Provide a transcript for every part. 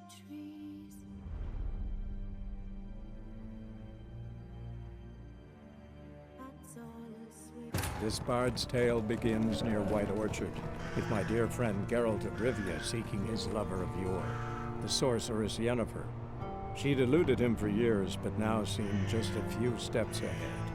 trees. That's all a sweet. This bard's tale begins near White Orchard, with my dear friend Geralt of Rivia seeking his lover of yore, the sorceress Yennefer. She'd eluded him for years, but now seemed just a few steps ahead.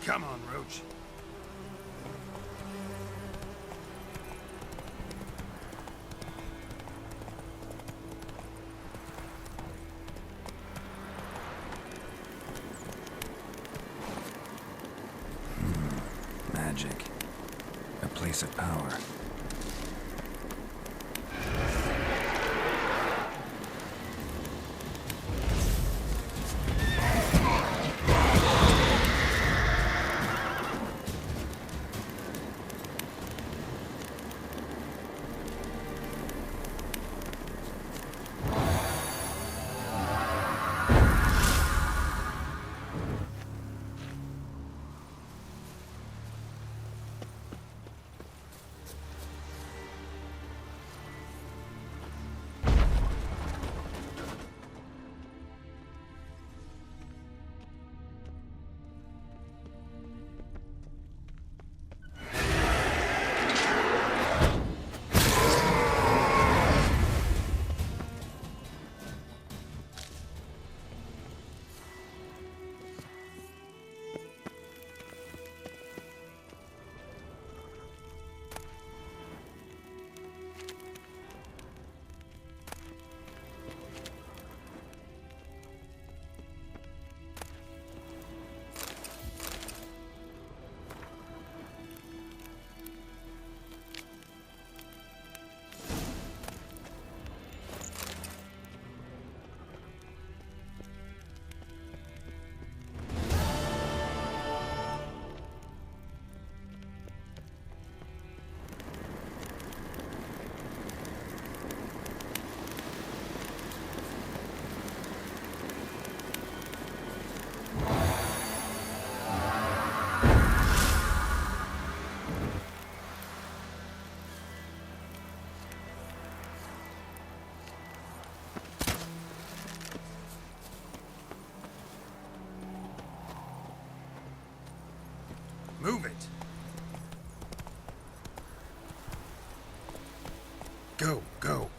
Come on, Roach. Magic. A place of power. Move it. Go, go.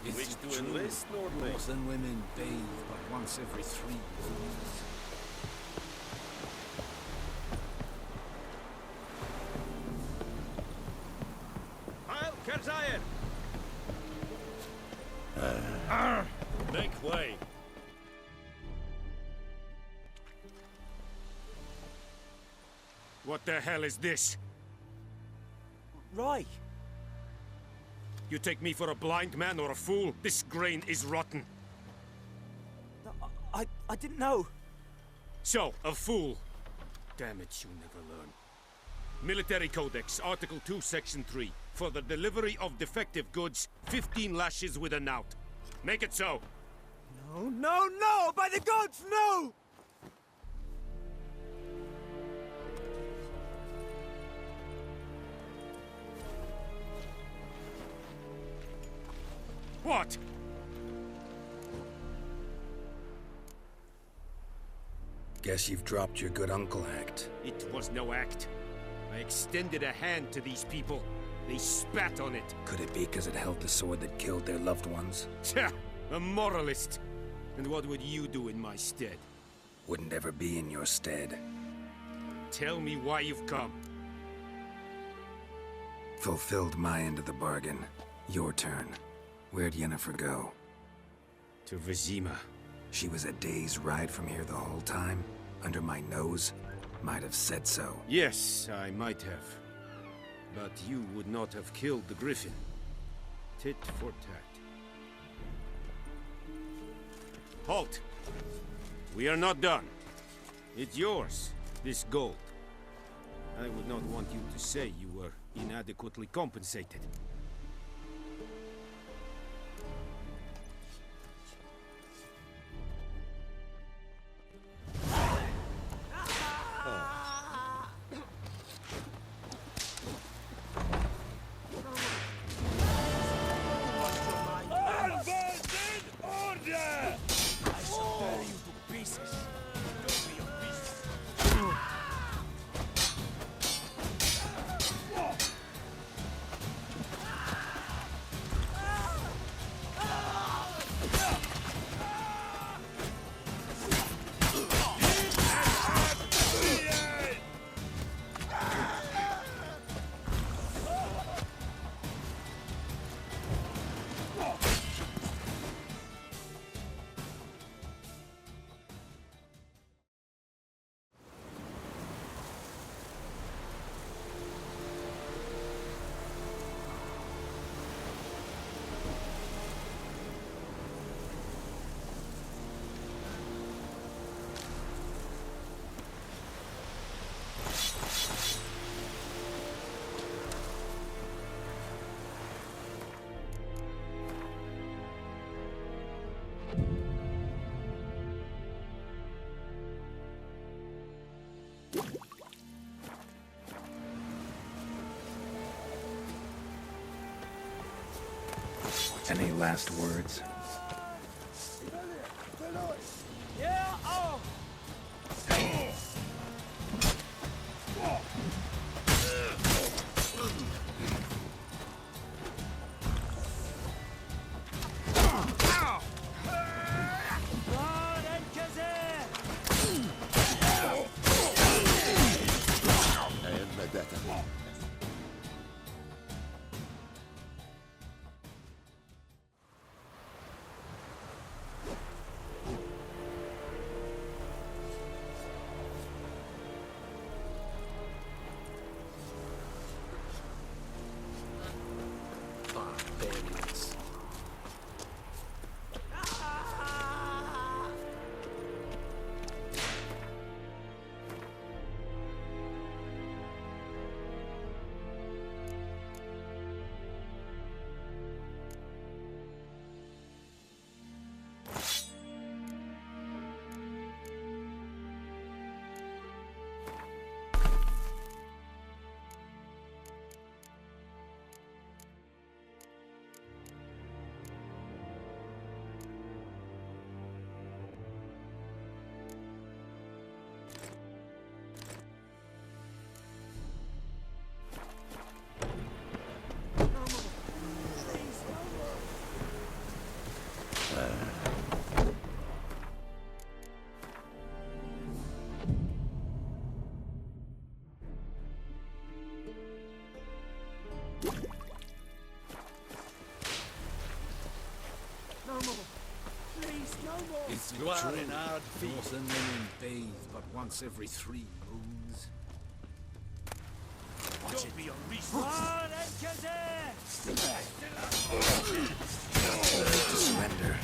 Wish to enlist, Nordling? Girls and women bathe but once every 3 years. Heil Kerzayer! Make way! What the hell is this? Right. You take me for a blind man or a fool? This grain is rotten. I didn't know. So, a fool. Damn it, you never learn. Military Codex, Article 2, Section 3. For the delivery of defective goods, 15 lashes with a knout. Make it so. No, no, no! By the gods, no! What? Guess you've dropped your good uncle act. It was no act. I extended a hand to these people. They spat on it. Could it be because it held the sword that killed their loved ones? Tja, a moralist. And what would you do in my stead? Wouldn't ever be in your stead. Tell me why you've come. Fulfilled my end of the bargain. Your turn. Where'd Yennefer go? To Vizima. She was a day's ride from here the whole time? Under my nose? Might have said so. Yes, I might have. But you would not have killed the Griffin. Tit for tat. Halt! We are not done. It's yours, this gold. I would not want you to say you were inadequately compensated. Any last words? Yeah, oh! Gloire in hard feet. North and women bathe but once every 3 moons. Watch it be unleashed. To surrender.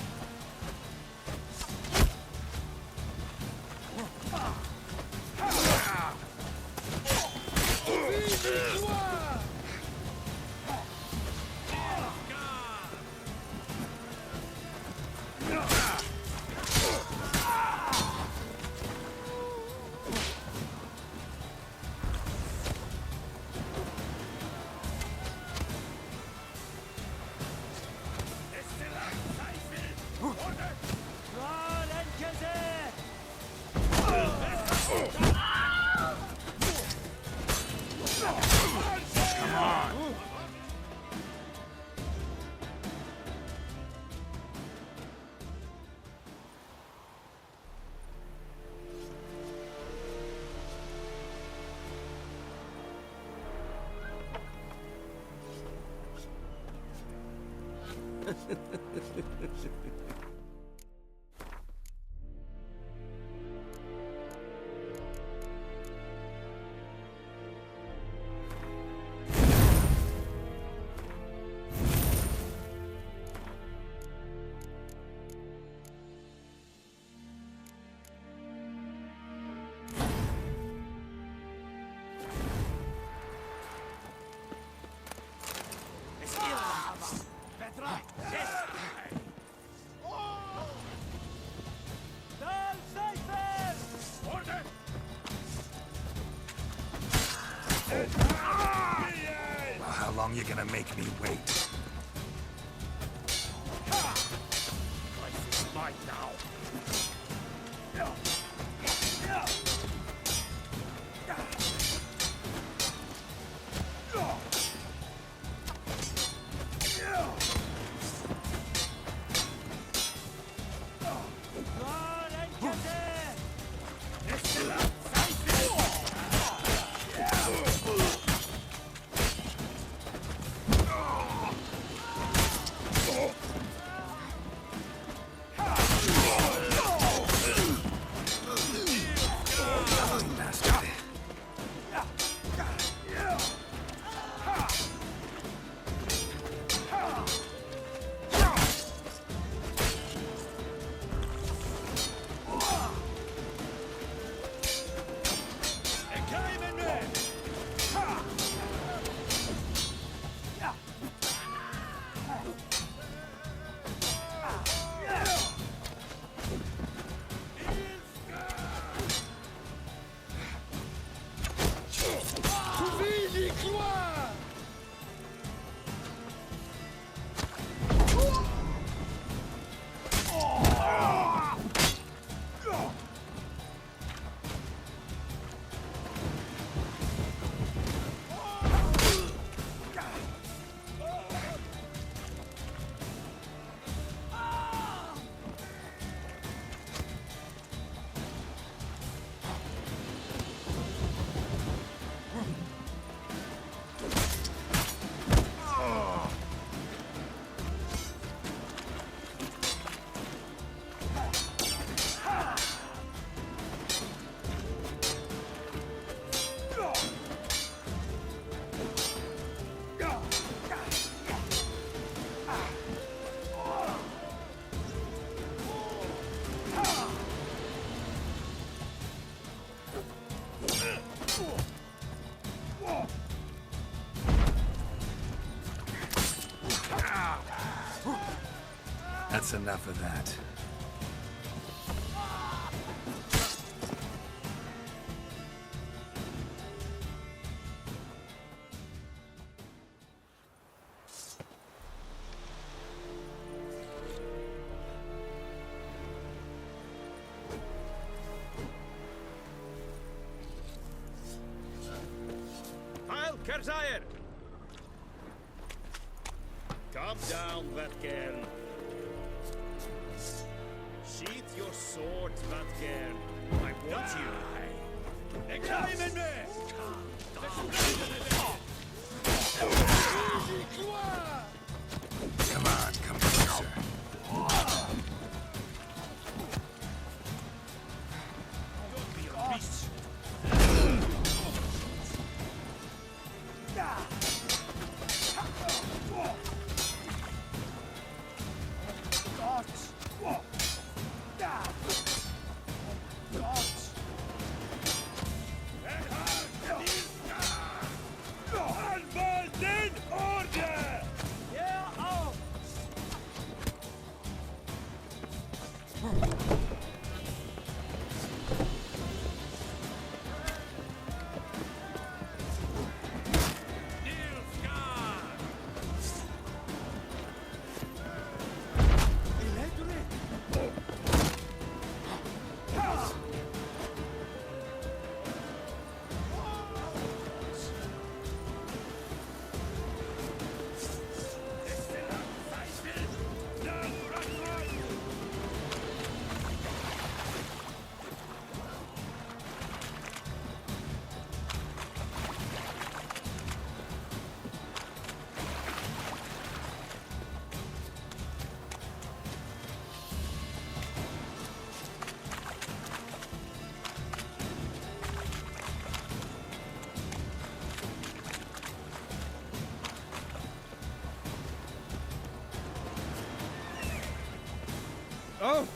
Well, how long you gonna make me wait? Life is mine now. Bastard. That's enough of that. Heil Kerzayer! Come down, Vatcairn. Sheath your swords, Vatcairn. I want you. Examine me! Come on, come closer. Oh!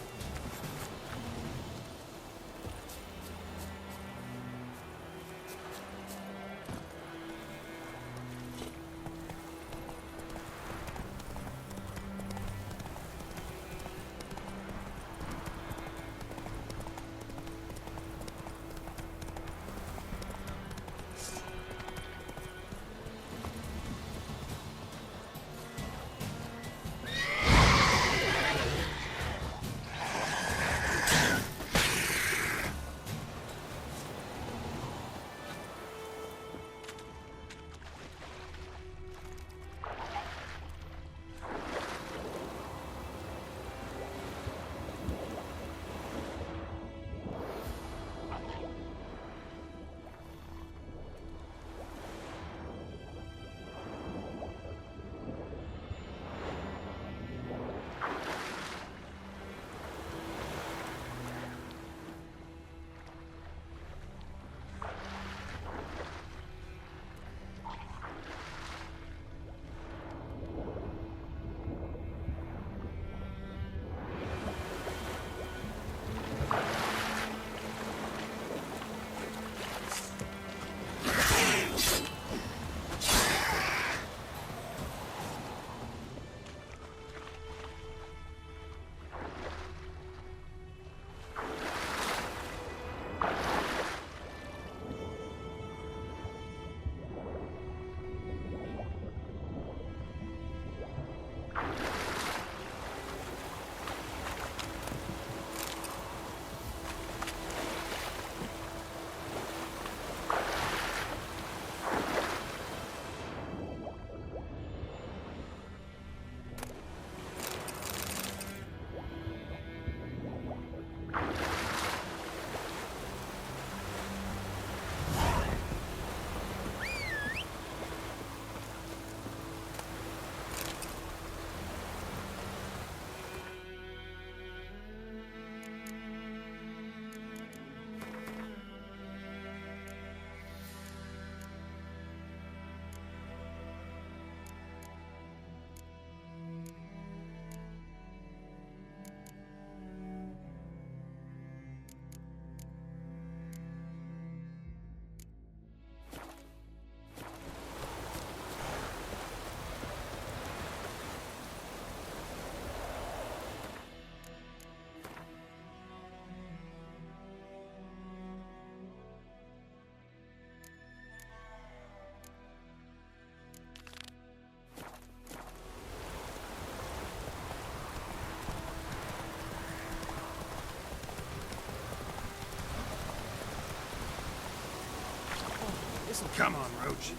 Come on, Roach.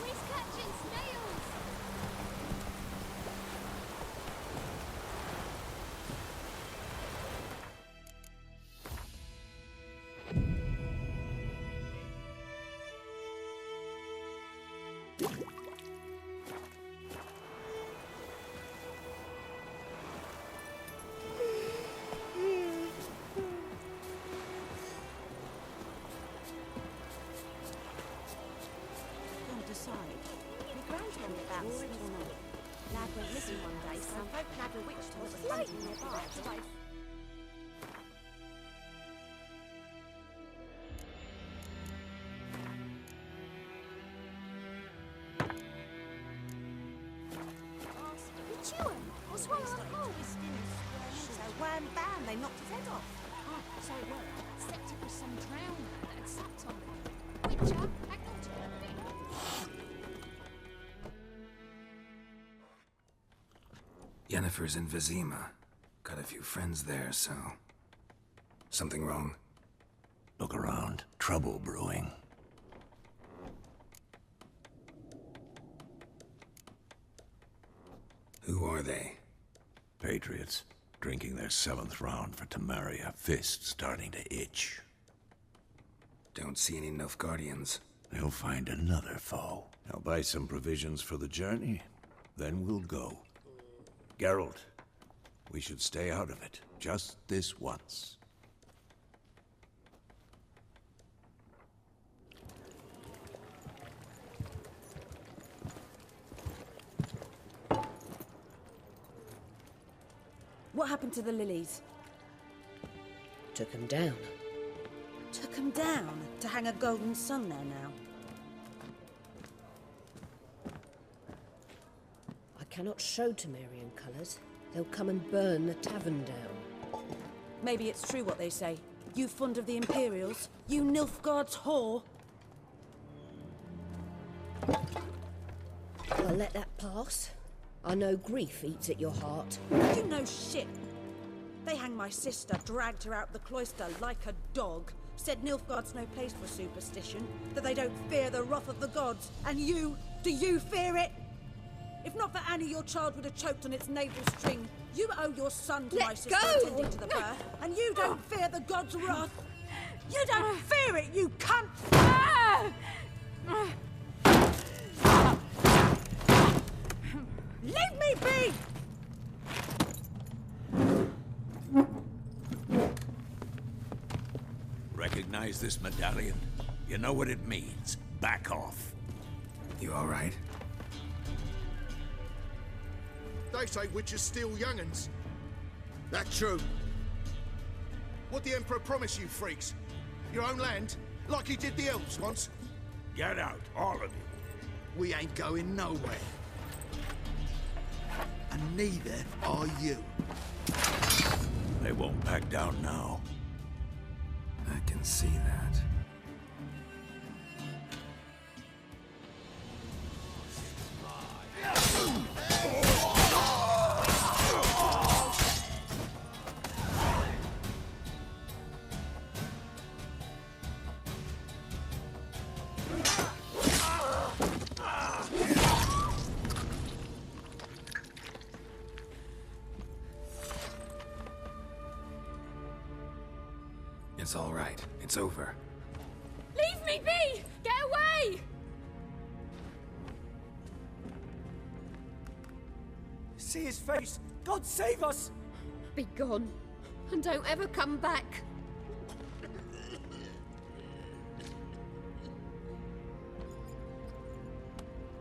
We're catching snails! Don't decide. My grand told me about it or not. Lad went missing one day, so folk nabbed a witch that was hunting nearby. What's wrong with the hole? So wham bam, they knocked his head off. Oh, so what? Except it was some drowned that had sat on it. Witcher, hang on to it. Yennefer's in Vizima. Got a few friends there, so... Something wrong? Look around. Trouble brewing. Who are they? Patriots. Drinking their 7th round for Temeria. Fists starting to itch. Don't see any Nilfgaardians. They'll find another foe. I'll buy some provisions for the journey, then we'll go. Geralt, we should stay out of it, just this once. What happened to the lilies? Took him down. Took them down to hang a golden sun there now. I cannot show Temerian colours. They'll come and burn the tavern down. Maybe it's true what they say. You fond of the Imperials? You Nilfgaard's whore? I'll let that pass. I know grief eats at your heart. You know shit. They hanged my sister, dragged her out the cloister like a dog. Said Nilfgaard's no place for superstition, that they don't fear the wrath of the gods. And you, do you fear it? If not for Annie, your child would have choked on its navel string. You owe your son to my sister attending to the birth, and you don't fear the gods' wrath. You don't fear it, you cunt! Leave me be! Recognize this medallion? You know what it means. Back off. You all right? They say witches steal young'uns. That true. What the Emperor promise you, freaks? Your own land? Like he did the elves once? Get out, all of you. We ain't going nowhere. And neither are you. They won't back down now. I can see that. It's all right. It's over. Leave me be! Get away! See his face! God save us! Be gone. And don't ever come back.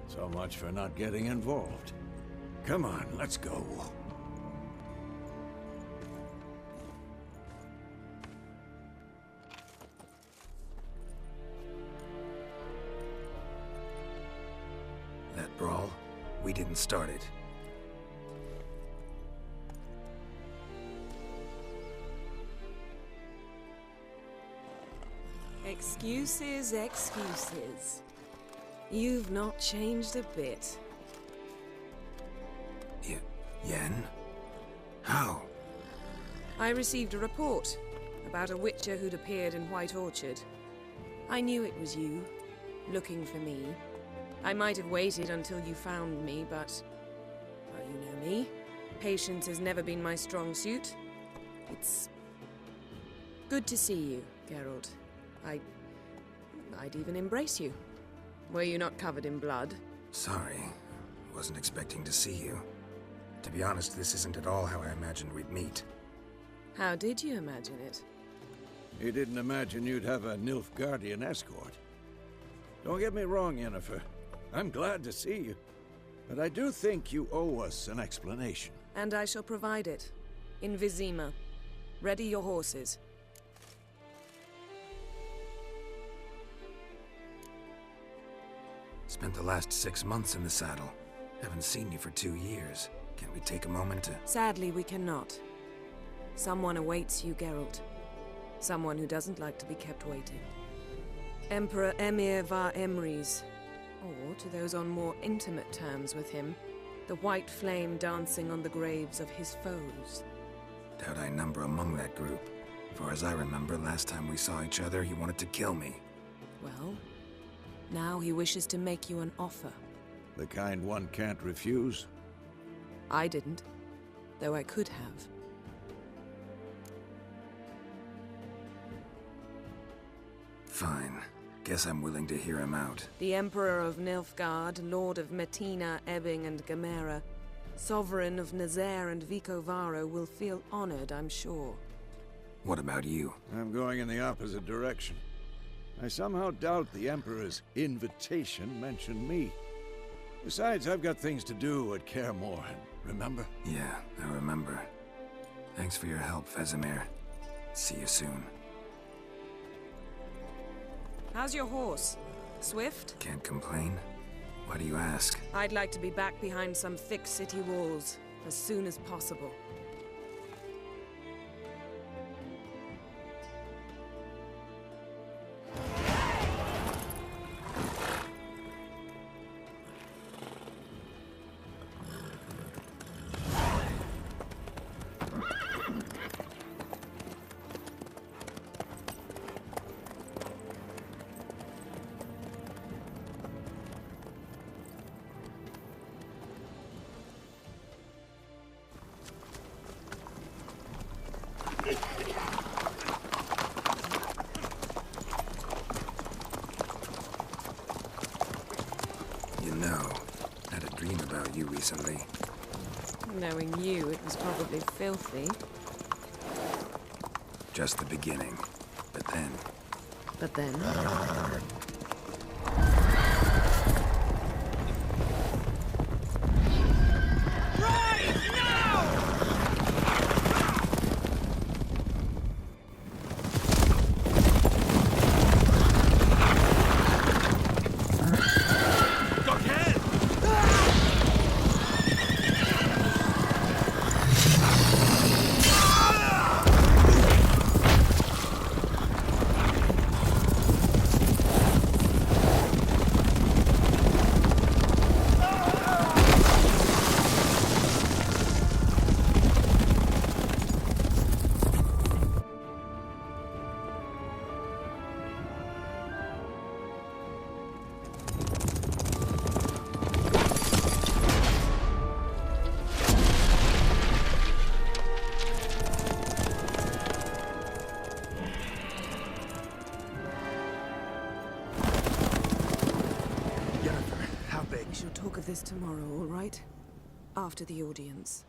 So much for not getting involved. Come on, let's go. That brawl, we didn't start it. Excuses, excuses. You've not changed a bit. Yen? How? I received a report about a witcher who'd appeared in White Orchard. I knew it was you, looking for me. I might have waited until you found me, but... well, you know me. Patience has never been my strong suit. It's... good to see you, Geralt. I'd even embrace you. Were you not covered in blood? Sorry. Wasn't expecting to see you. To be honest, this isn't at all how I imagined we'd meet. How did you imagine it? You didn't imagine you'd have a Nilfgaardian escort. Don't get me wrong, Yennefer. I'm glad to see you. But I do think you owe us an explanation. And I shall provide it. In Vizima. Ready your horses. Spent the last 6 months in the saddle. Haven't seen you for 2 years. Can't we take a moment to... Sadly, we cannot. Someone awaits you, Geralt. Someone who doesn't like to be kept waiting. Emperor Emhyr var Emreis. Or, to those on more intimate terms with him, the white flame dancing on the graves of his foes. Doubt I number among that group. Far as I remember, last time we saw each other, he wanted to kill me. Well, now he wishes to make you an offer. The kind one can't refuse? I didn't, though I could have. Fine. Guess I'm willing to hear him out. The Emperor of Nilfgaard, Lord of Metina, Ebbing, and Gamera, Sovereign of Nazaire and Vicovaro will feel honored, I'm sure. What about you? I'm going in the opposite direction. I somehow doubt the Emperor's invitation mentioned me. Besides, I've got things to do at Kaer Morhen, remember? Yeah, I remember. Thanks for your help, Vesemir. See you soon. How's your horse? Swift? Can't complain. Why do you ask? I'd like to be back behind some thick city walls as soon as possible. You know, I had a dream about you recently. Knowing you, it was probably filthy. Just the beginning. But then... But then? We shall talk of this tomorrow, all right? After the audience.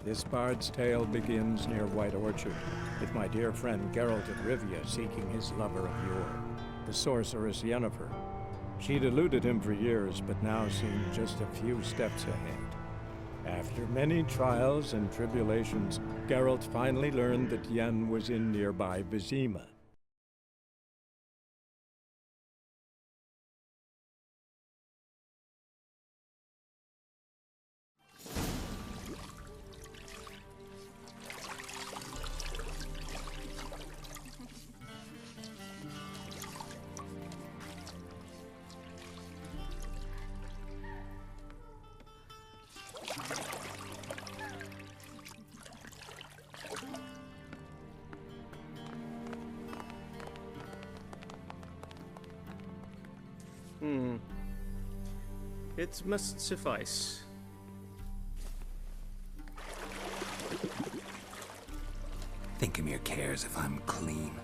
This bard's tale begins near White Orchard, with my dear friend Geralt of Rivia seeking his lover of yore, the sorceress Yennefer. She'd eluded him for years, but now seemed just a few steps ahead. After many trials and tribulations, Geralt finally learned that Yen was in nearby Vizima. It must suffice. Think Emir cares if I'm clean?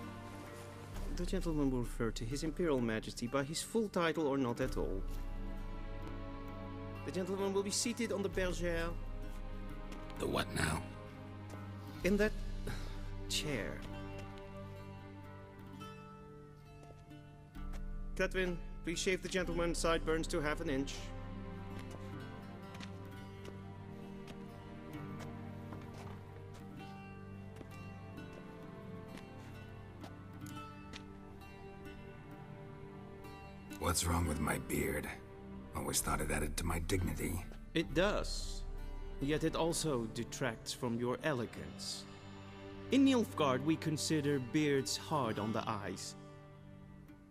The gentleman will refer to His Imperial Majesty by his full title or not at all. The gentleman will be seated on the bergère. The what now? In that chair. Cletwin, please shave the gentleman's sideburns to half an inch. What's wrong with my beard? Always thought it added to my dignity. It does. Yet it also detracts from your elegance. In Nilfgaard, we consider beards hard on the eyes.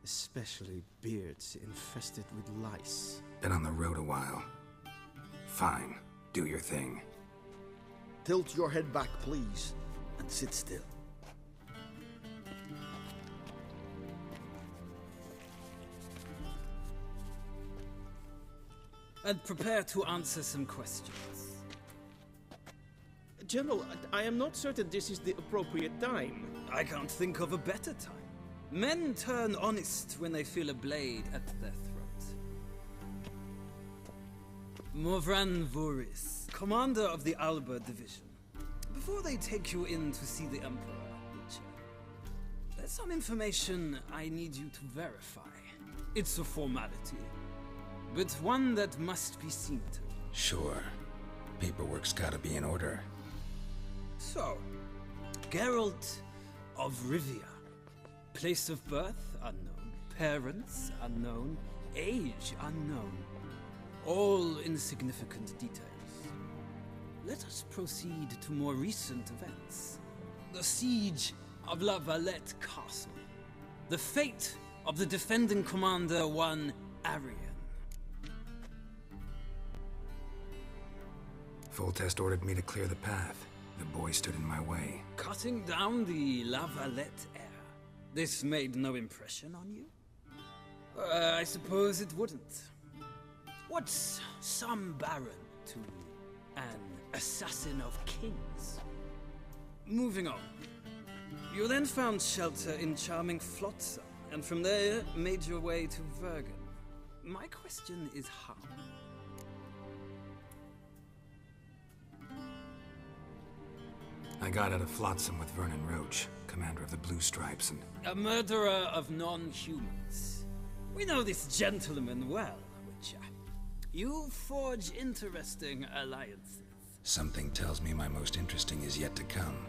Especially beards infested with lice. Been on the road a while. Fine. Do your thing. Tilt your head back, please, and sit still. And prepare to answer some questions. General, I am not certain this is the appropriate time. I can't think of a better time. Men turn honest when they feel a blade at their throat. Morvran Voris, commander of the Alba Division. Before they take you in to see the Emperor, Witcher, there's some information I need you to verify. It's a formality, but one that must be seen to. Sure. Paperwork's gotta be in order. So, Geralt of Rivia. Place of birth unknown, parents unknown, age unknown. All insignificant details. Let us proceed to more recent events. The siege of La Valette Castle. The fate of the defending commander, one Arian. Foltest ordered me to clear the path. The boy stood in my way. Cutting down the La Valette heir. This made no impression on you? I suppose it wouldn't. What's some baron to an assassin of kings? Moving on. You then found shelter in charming Flotsam, and from there made your way to Vergen. My question is how? I got out of Flotsam with Vernon Roach, commander of the Blue Stripes, and... A murderer of non-humans. We know this gentleman well, Witcher. You forge interesting alliances. Something tells me my most interesting is yet to come.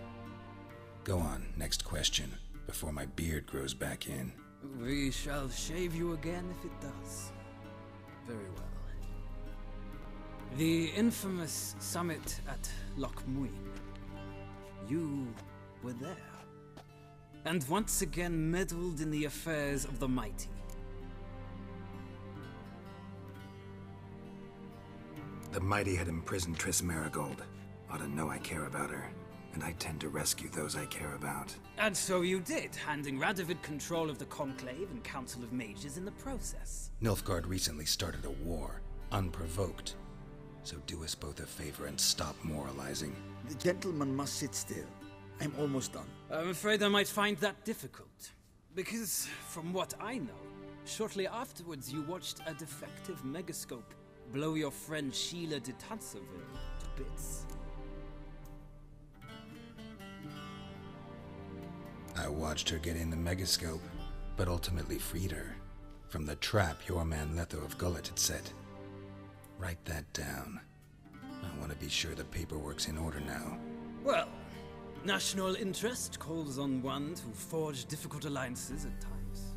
Go on, next question, before my beard grows back in. We shall shave you again if it does. Very well. The infamous summit at Loch Muin. You were there. And once again meddled in the affairs of the mighty. The mighty had imprisoned Triss Marigold. Ought to know I care about her. And I tend to rescue those I care about. And so you did, handing Radovid control of the Conclave and Council of Mages in the process. Nilfgaard recently started a war, unprovoked. So do us both a favor and stop moralizing. The gentleman must sit still. I'm almost done. I'm afraid I might find that difficult. Because, from what I know, shortly afterwards you watched a defective megascope blow your friend Sheila de Tanserville to bits. I watched her get in the megascope, but ultimately freed her from the trap your man Letho of Gullet had set. Write that down. I want to be sure the paperwork's in order now. Well, national interest calls on one to forge difficult alliances at times.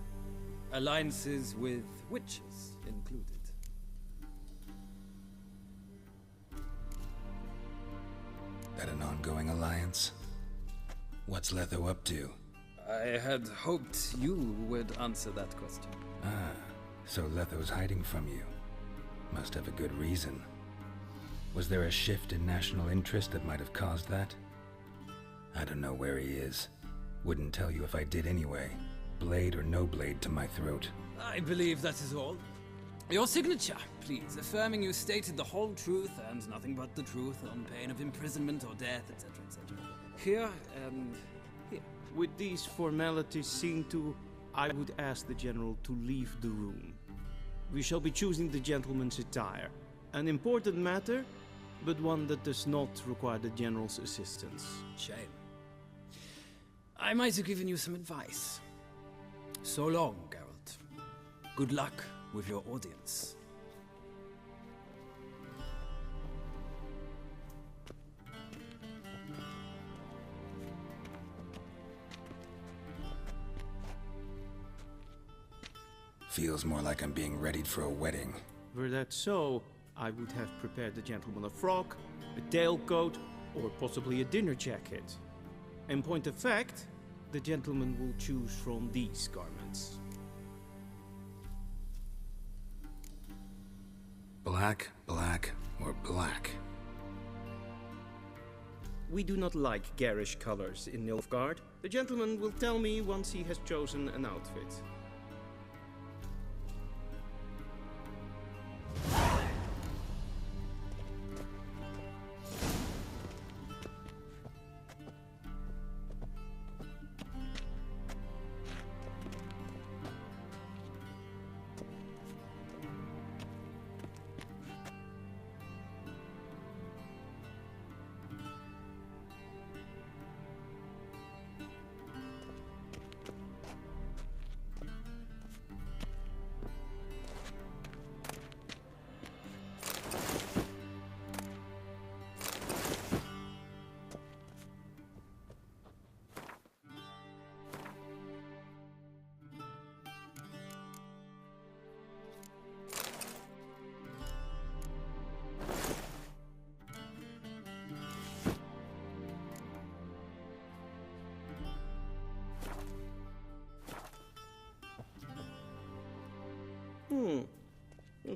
Alliances with witches included. That an ongoing alliance? What's Letho up to? I had hoped you would answer that question. Ah, so Letho's hiding from you. Must have a good reason. Was there a shift in national interest that might have caused that? I don't know where he is. Wouldn't tell you if I did anyway. Blade or no blade to my throat. I believe that is all. Your signature, please, affirming you stated the whole truth and nothing but the truth on pain of imprisonment or death, etc., etc. Here and here. With these formalities seen to, I would ask the General to leave the room. We shall be choosing the gentleman's attire. An important matter, but one that does not require the General's assistance. Shame. I might have given you some advice. So long, Geralt. Good luck with your audience. Feels more like I'm being readied for a wedding. Were that so, I would have prepared the gentleman a frock, a tailcoat, or possibly a dinner jacket. In point of fact, the gentleman will choose from these garments. Black, black, or black? We do not like garish colors in Nilfgaard. The gentleman will tell me once he has chosen an outfit.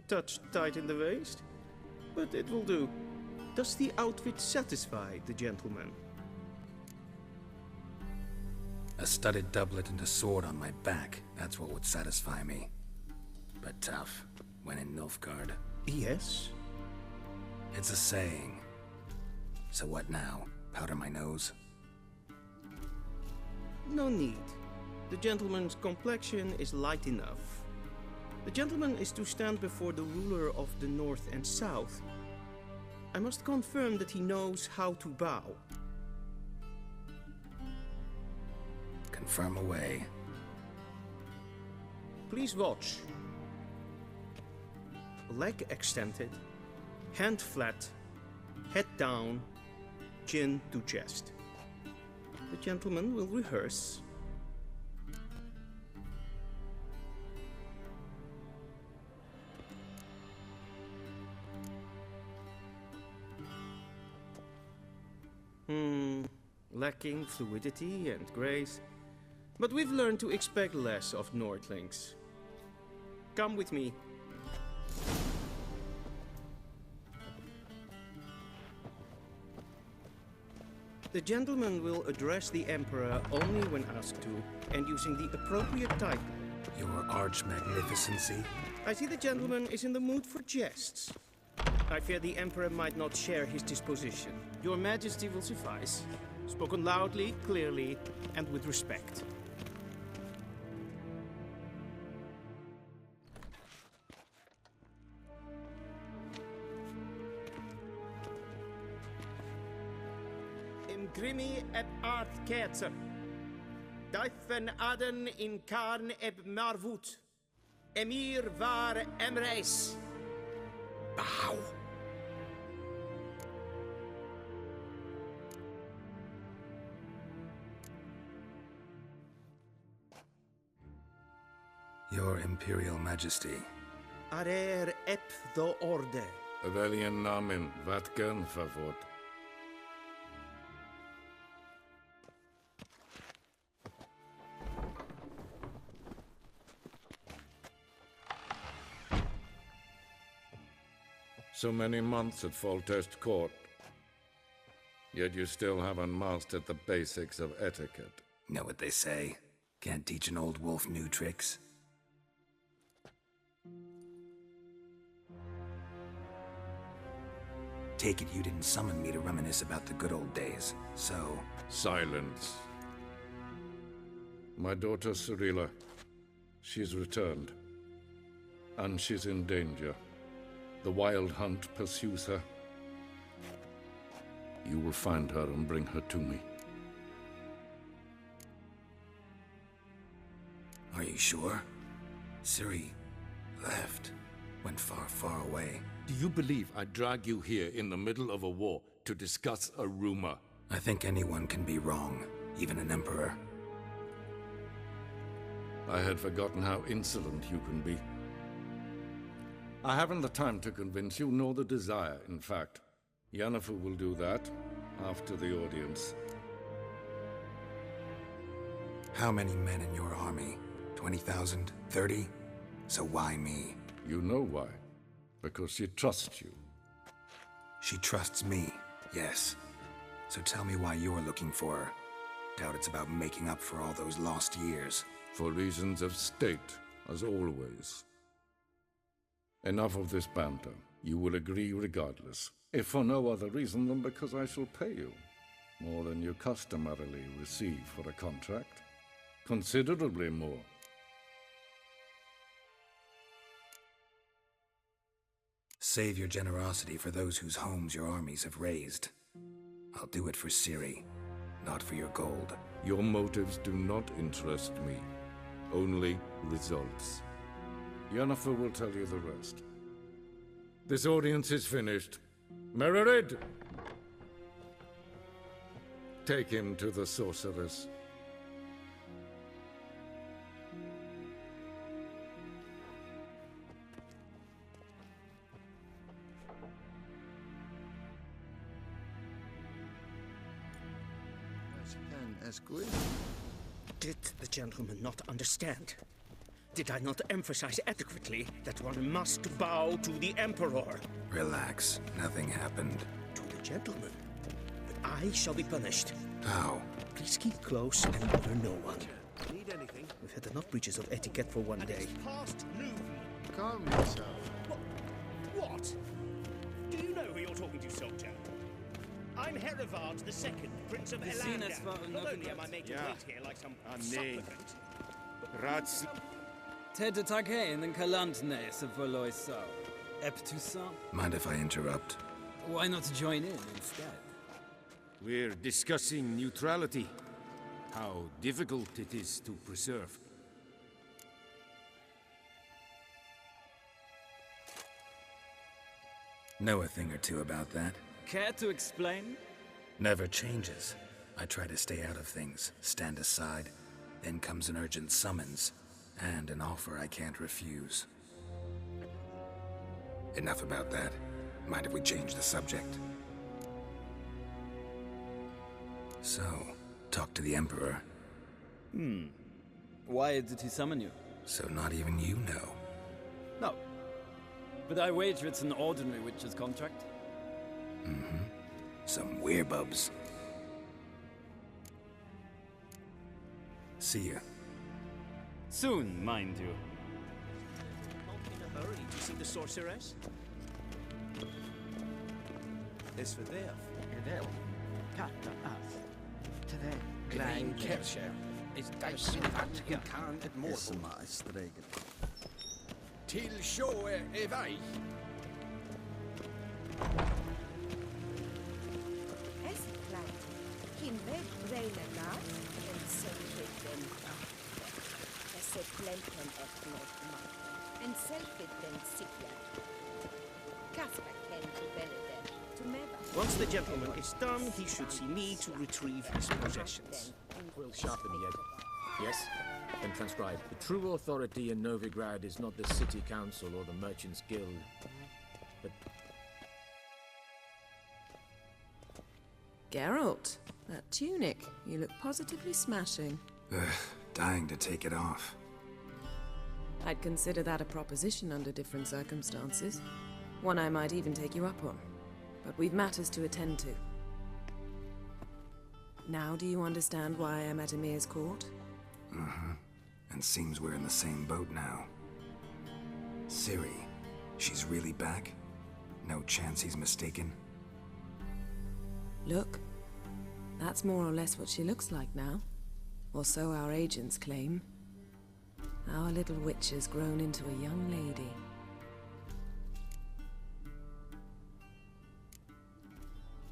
touch tight in the waist, but it will do. Does the outfit satisfy the gentleman? A studded doublet and a sword on my back, that's what would satisfy me. But tough, when in Nilfgaard. Yes? It's a saying. So what now? Powder my nose? No need. The gentleman's complexion is light enough. The gentleman is to stand before the ruler of the North and South. I must confirm that he knows how to bow. Confirm away. Please watch. Leg extended, hand flat, head down, chin to chest. The gentleman will rehearse. Lacking fluidity and grace. But we've learned to expect less of Nordlings. Come with me. The gentleman will address the Emperor only when asked to, and using the appropriate title. Your Arch-Magnificency? I see the gentleman is in the mood for jests. I fear the Emperor might not share his disposition. Your Majesty will suffice. Spoken loudly, clearly, and with respect. Imgrimi eb art ketzer. Daifen aden in karn eb marvut. Emir var emreis. Bow. Your Imperial Majesty. Arer ep the orde. Weljen namen, wat kan favort? So many months at Foltest Court, yet you still haven't mastered the basics of etiquette. Know what they say? Can't teach an old wolf new tricks. Take it you didn't summon me to reminisce about the good old days, so... Silence. My daughter Cirilla, she's returned. And she's in danger. The Wild Hunt pursues her. You will find her and bring her to me. Are you sure? Ciri left. Went far, far away. Do you believe I drag you here in the middle of a war to discuss a rumor? I think anyone can be wrong, even an emperor. I had forgotten how insolent you can be. I haven't the time to convince you, nor the desire, in fact. Yennefer will do that after the audience. How many men in your army? 20,000? 30? So why me? You know why. Because she trusts you. She trusts me, yes. So tell me why you're looking for her. Doubt it's about making up for all those lost years. For reasons of state, as always. Enough of this banter. You will agree regardless. If for no other reason than because I shall pay you. More than you customarily receive for a contract. Considerably more. Save your generosity for those whose homes your armies have razed. I'll do it for Ciri, not for your gold. Your motives do not interest me. Only results. Yennefer will tell you the rest. This audience is finished. Mererid! Take him to the sorceress. Did the gentleman not understand? Did I not emphasize adequately that one must bow to the Emperor? Relax. Nothing happened. To the gentleman. But I shall be punished. How? Please keep close and bother no one. Need anything? We've had enough breaches of etiquette for one day. Past noon. Calm yourself. What? Do you know who you're talking to, soldier? I'm Herivard II, Prince of Elanda. Not only am I made to wait here like some supplicant. Rats. Ted Taghain and Kalantnes of Voloisau. Eptusan? Mind if I interrupt? Why not join in instead? We're discussing neutrality. How difficult it is to preserve. Know a thing or two about that? Care to explain? Never changes. I try to stay out of things, stand aside. Then comes an urgent summons, and an offer I can't refuse. Enough about that. Mind if we change the subject? So, talk to the Emperor. Why did he summon you? So not even you know. No. But I wager it's an ordinary witch's contract. Mm-hmm. Some werebubs. See ya. Soon, mind you. Not in a hurry to see the sorceress? Is for there. Gedel. Katta af. Tre. Klein Kerscher. Is duizend wat in kan het morgen. Till sjå vei. Es klein. Kinweg breinen naad en zelfit den es het plenten etnot maken. En zelfit den sikja. Kasper ken to belede to meva. Once the gentleman is done, he should see me to retrieve his possessions. Quill sharpen the edge. Yes? Then transcribe. The true authority in Novigrad is not the city council or the merchants' guild, but... Geralt, that tunic. You look positively smashing. Ugh, dying to take it off. I'd consider that a proposition under different circumstances. One I might even take you up on. But we've matters to attend to. Now do you understand why I'm at Emir's court? Mm-hmm. And seems we're in the same boat now. Ciri, she's really back? No chance he's mistaken? Look, that's more or less what she looks like now. Or so our agents claim. Our little witch has grown into a young lady.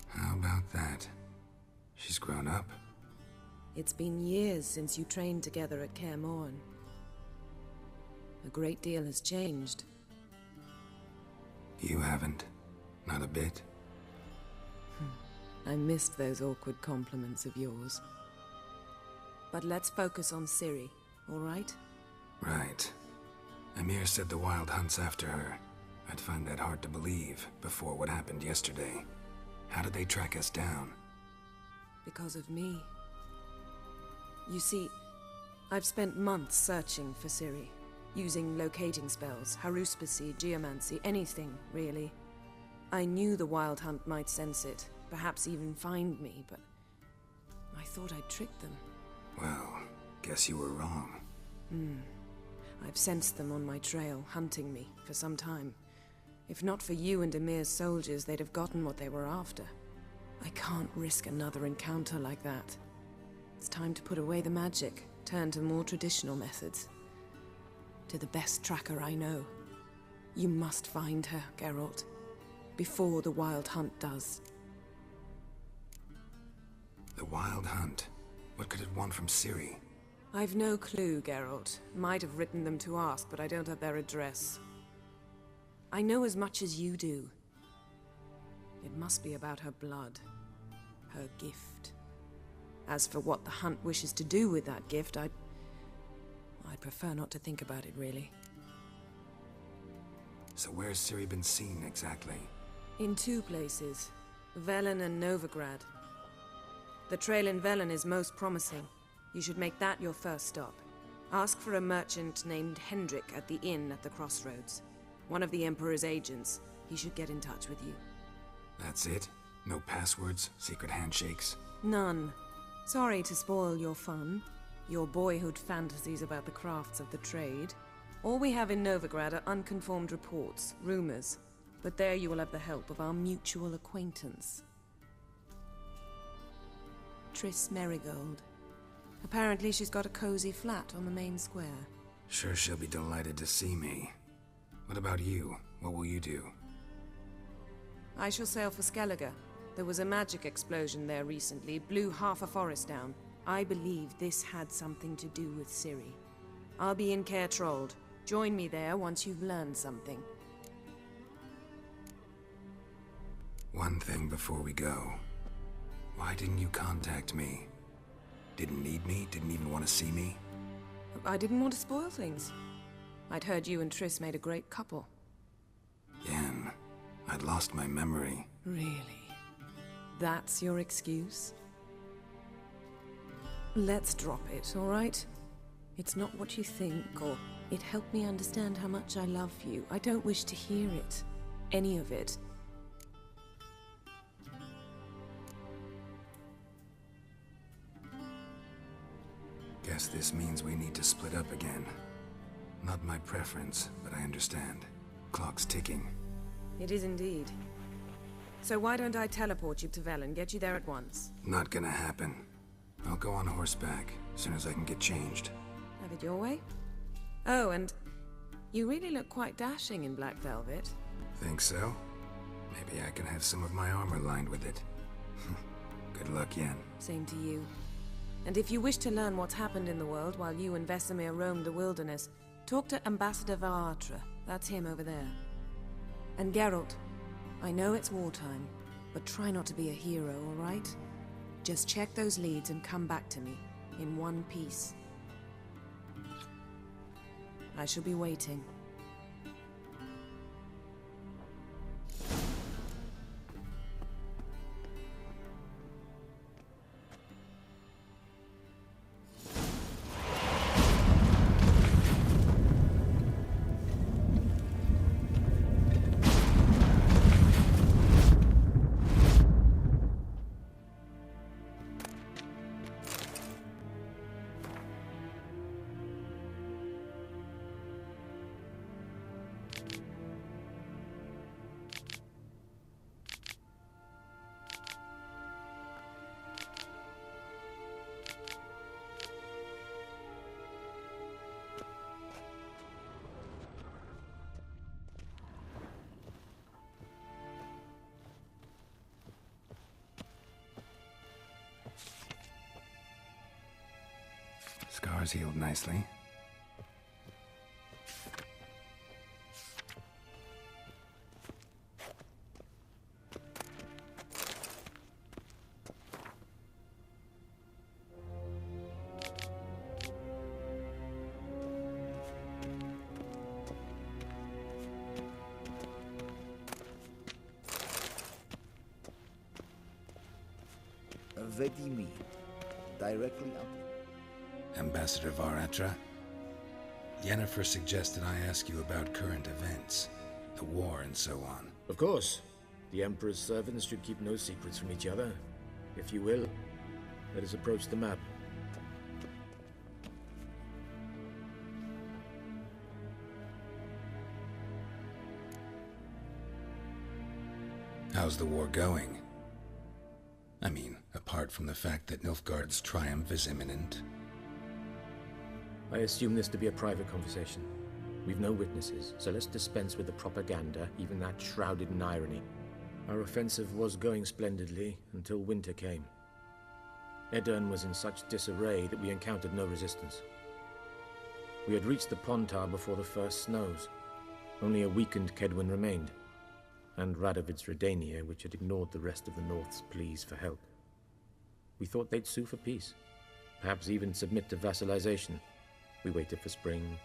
How about that? She's grown up. It's been years since you trained together at Kaer Morhen. A great deal has changed. You haven't. Not a bit. I missed those awkward compliments of yours. But let's focus on Ciri, all right? Right. Emir said the Wild Hunt's after her. I'd find that hard to believe before what happened yesterday. How did they track us down? Because of me. You see, I've spent months searching for Ciri, using locating spells, haruspicy, geomancy, anything, really. I knew the Wild Hunt might sense it, perhaps even find me, but I thought I'd tricked them. Well, guess you were wrong. I've sensed them on my trail, hunting me, for some time. If not for you and Emir's soldiers, they'd have gotten what they were after. I can't risk another encounter like that. It's time to put away the magic, turn to more traditional methods. To the best tracker I know. You must find her, Geralt. Before the Wild Hunt does. The Wild Hunt? What could it want from Ciri? I've no clue, Geralt. Might have written them to ask, but I don't have their address. I know as much as you do. It must be about her blood. Her gift. As for what the Hunt wishes to do with that gift, I'd prefer not to think about it, really. So where's Ciri been seen, exactly? In two places. Velen and Novigrad. The trail in Velen is most promising. You should make that your first stop. Ask for a merchant named Hendrik at the inn at the crossroads. One of the Emperor's agents. He should get in touch with you. That's it? No passwords? Secret handshakes? None. Sorry to spoil your fun. Your boyhood fantasies about the crafts of the trade. All we have in Novigrad are unconfirmed reports, rumors. But there you will have the help of our mutual acquaintance. Triss Merigold. Apparently she's got a cozy flat on the main square. Sure she'll be delighted to see me. What about you? What will you do? I shall sail for Skellige. There was a magic explosion there recently, blew half a forest down. I believe this had something to do with Ciri. I'll be in Caer Trolde. Join me there once you've learned something. One thing before we go. Why didn't you contact me? Didn't need me? Didn't even want to see me? I didn't want to spoil things. I'd heard you and Triss made a great couple. Yen, I'd lost my memory. Really? That's your excuse? Let's drop it, all right? It's not what you think, or it helped me understand how much I love you. I don't wish to hear it. Any of it. Guess this means we need to split up again. Not my preference, but I understand. Clock's ticking. It is indeed. So why don't I teleport you to Velen, get you there at once? Not gonna happen. I'll go on horseback, as soon as I can get changed. Have it your way? Oh, and you really look quite dashing in black velvet. Think so? Maybe I can have some of my armor lined with it. Good luck, Yen. Same to you. And if you wish to learn what's happened in the world while you and Vesemir roamed the wilderness, talk to Ambassador Varatra. That's him over there. And Geralt, I know it's wartime, but try not to be a hero, all right? Just check those leads and come back to me, in one piece. I shall be waiting. Scars healed nicely. Vedimi, directly up. Ambassador Varatra, Yennefer suggested I ask you about current events, the war and so on. Of course. The Emperor's servants should keep no secrets from each other. If you will, let us approach the map. How's the war going? I mean, apart from the fact that Nilfgaard's triumph is imminent. I assume this to be a private conversation. We've no witnesses, so let's dispense with the propaganda, even that shrouded in irony. Our offensive was going splendidly until winter came. Aedirn was in such disarray that we encountered no resistance. We had reached the Pontar before the first snows. Only a weakened Kedwin remained, and Radovid's Redania, which had ignored the rest of the North's pleas for help. We thought they'd sue for peace, perhaps even submit to vassalization. We waited for spring,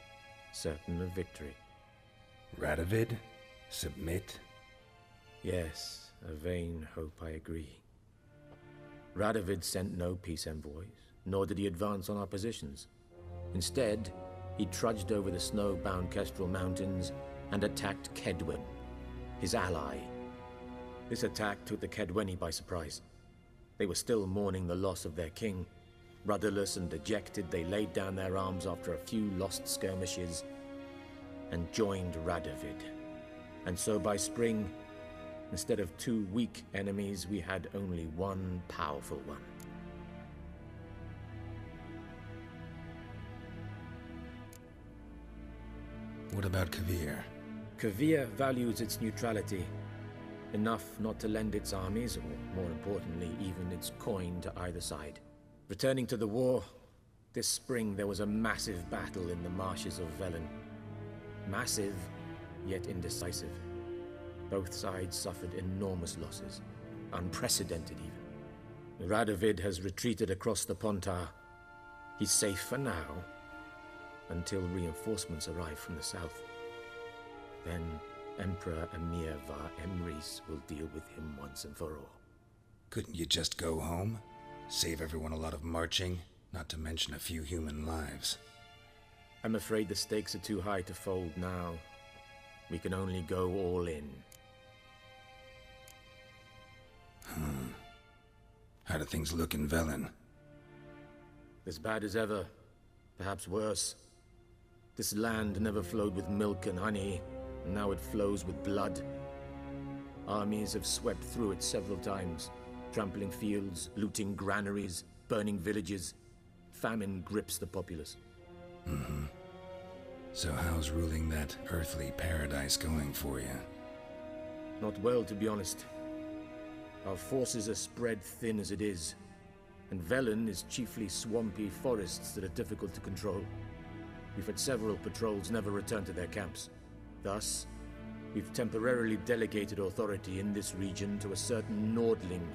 certain of victory. Radovid? Submit? Yes, a vain hope, I agree. Radovid sent no peace envoys, nor did he advance on our positions. Instead, he trudged over the snow-bound Kestrel Mountains and attacked Kedwen, his ally. This attack took the Kedweni by surprise. They were still mourning the loss of their king. Rudderless and dejected, they laid down their arms after a few lost skirmishes and joined Radovid. And so by spring, instead of 2 weak enemies, we had only one powerful one. What about Kovir? Kovir values its neutrality, enough not to lend its armies, or more importantly, even its coin to either side. Returning to the war, this spring there was a massive battle in the marshes of Velen. Massive, yet indecisive. Both sides suffered enormous losses, unprecedented even. Radovid has retreated across the Pontar. He's safe for now, until reinforcements arrive from the south. Then Emperor Emir var Emrys will deal with him once and for all. Couldn't you just go home? Save everyone a lot of marching, not to mention a few human lives. I'm afraid the stakes are too high to fold now. We can only go all in. How do things look in Velen? As bad as ever, perhaps worse. This land never flowed with milk and honey, and now it flows with blood. Armies have swept through it several times, trampling fields, looting granaries, burning villages. Famine grips the populace. So how's ruling that earthly paradise going for you? Not well, to be honest. Our forces are spread thin as it is, and Velen is chiefly swampy forests that are difficult to control. We've had several patrols never return to their camps. Thus, we've temporarily delegated authority in this region to a certain Nordling,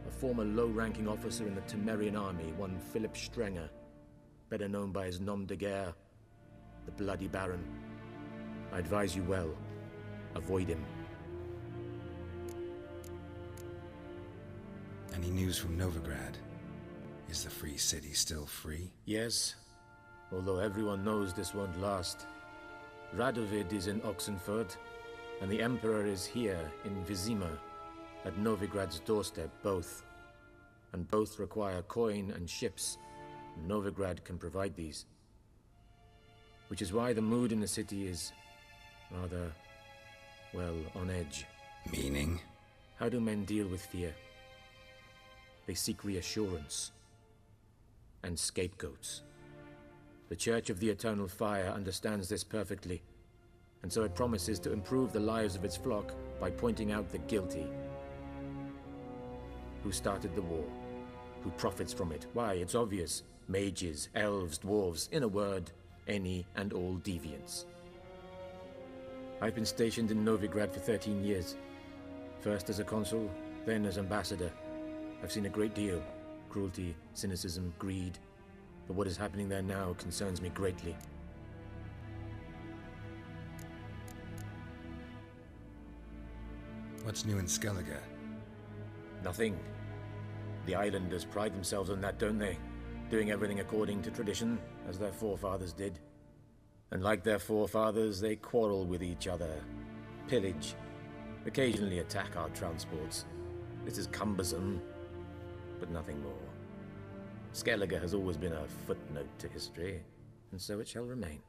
a former low-ranking officer in the Temerian army, one Philip Strenger, better known by his nom de guerre, the Bloody Baron. I advise you well. Avoid him. Any news from Novigrad? Is the free city still free? Yes, although everyone knows this won't last. Radovid is in Oxenford, and the Emperor is here in Vizima, at Novigrad's doorstep, both. And both require coin and ships. Novigrad can provide these. Which is why the mood in the city is rather, well, on edge. Meaning? How do men deal with fear? They seek reassurance and scapegoats. The Church of the Eternal Fire understands this perfectly, and so it promises to improve the lives of its flock by pointing out the guilty. Who started the war? Who profits from it? Why, it's obvious. Mages, elves, dwarves, in a word, any and all deviants. I've been stationed in Novigrad for 13 years. First as a consul, then as ambassador. I've seen a great deal. Cruelty, cynicism, greed. But what is happening there now concerns me greatly. What's new in Skellige? Nothing. The islanders pride themselves on that, don't they? Doing everything according to tradition, as their forefathers did. And like their forefathers, they quarrel with each other, pillage, occasionally attack our transports. This is cumbersome, but nothing more. Skellige has always been a footnote to history, and so it shall remain.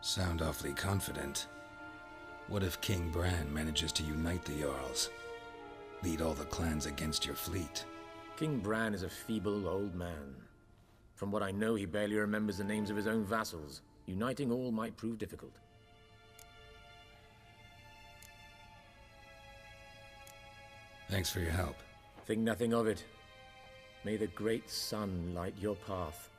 Sound awfully confident. What if King Bran manages to unite the Jarls? Lead all the clans against your fleet? King Bran is a feeble old man. From what I know, he barely remembers the names of his own vassals. Uniting all might prove difficult. Thanks for your help. Think nothing of it. May the great sun light your path.